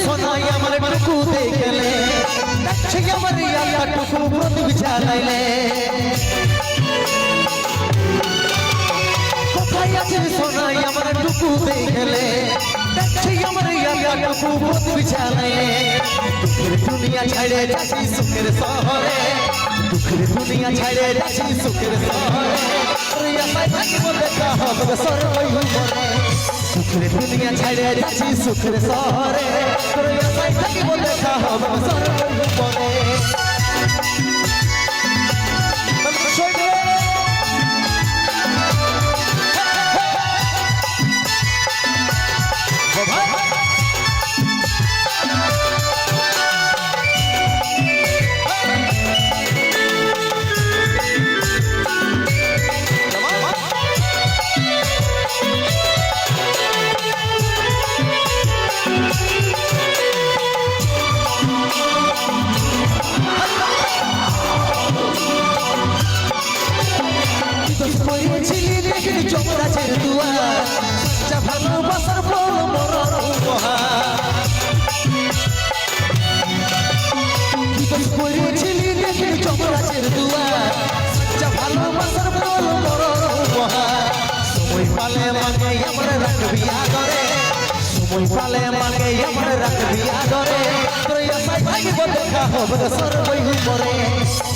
সোনাই আমার টুকু দেখলে দেখছে আমার ইয়ালা টুকু প্রদীপ জ্বালাইলে কোথায় আছে সোনাই আমার টুকু দেখলে দেখছে আমার ইয়ালা টুকু প্রদীপ জ্বালাইলে দুঃখের দুনিয়া ছাড়ে যাচ্ছি সুখের শহরে দুঃখের দুনিয়া ছাড়ে যাচ্ছি সুখের শহরে আশায় থাকিব দেখা হবে সরবই মনে সুখের দুনিয়া ছাড়ে যাচ্ছি সুখের শহরে আশায় থাকিব দেখা হবে সরবই মনে ছিলি দেখে যমরাজের দুয়ার যা ভালোবাসার বল মরণ উপহার ছিলি দেখে যমরাজের দুয়ার যা ভালোবাসার বল মরণ উপহার সময় পালে মাকে আমার রাখবি আদরে সময় পালে মাকে আমার রাখবি আদরে তোর আশায় থাকিব দেখা হবে সরবই মরে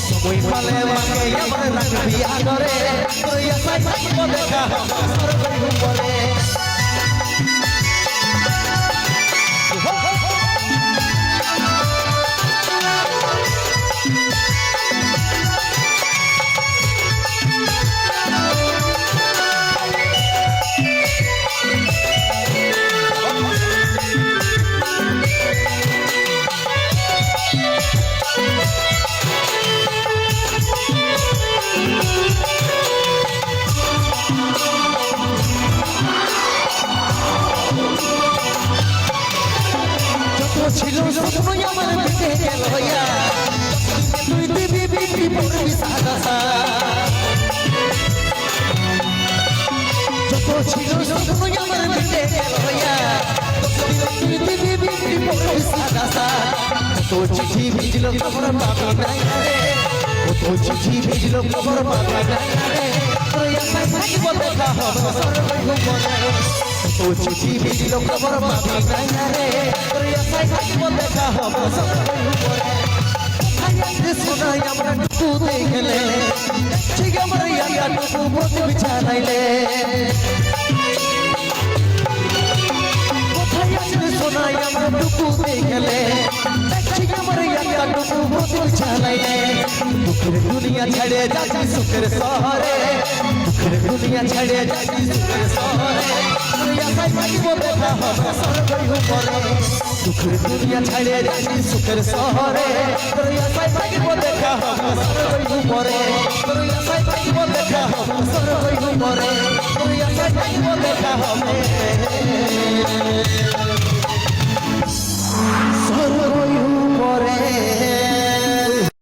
সময় পালে মাকে আমার রাখবি আদরে তোর আশায় থাকিব দেখা হবে সরবই মরে ছিল স্বপ্ন আমার বেঁচে গেল হইয়া তুই দিবি বিক্রি পড়বি সাদা যত ছিল স্বপ্ন আমার বেঁচে গেল হইয়া তুই দিবি বিক্রি পড়বি সাদা তো চিঠি ভিজল খবর পাবি নাই রে তো চিঠি ভিজল খবর পাবি নাই রে তোর আশায় থাকিব দেখা হবে সরবই মনে তো চিঠি ভিজল খবর পাবি নাই রে তোর আশায় থাকিব দেখা হবে সরবই মনে সোনাই আমরা টুকু দেখলে ঠিক আমার ইয়ালা টুকু প্রদীপ জ্বালাইলে কোথায় আছে সোনাই আমরা টুকু দেখলে ঠিক আমার ইয়ালা টুকু প্রদীপ জ্বালাইলে দুঃখের দুনিয়া ছেড়ে যাচ্ছি সুখের শহরে দুঃখের দুনিয়া ছেড়ে যাচ্ছি সুখের শহরে আশায় থাকিব দেখা হবে সরবই মরে দুঃখের দুনিয়া ছেড়ে যাচ্ছি সুখের শহরে আশায় থাকিব দেখা হবে সরবই মরে আশায় থাকিব দেখা হবে সরবই মরে আশায় থাকিব দেখা হবে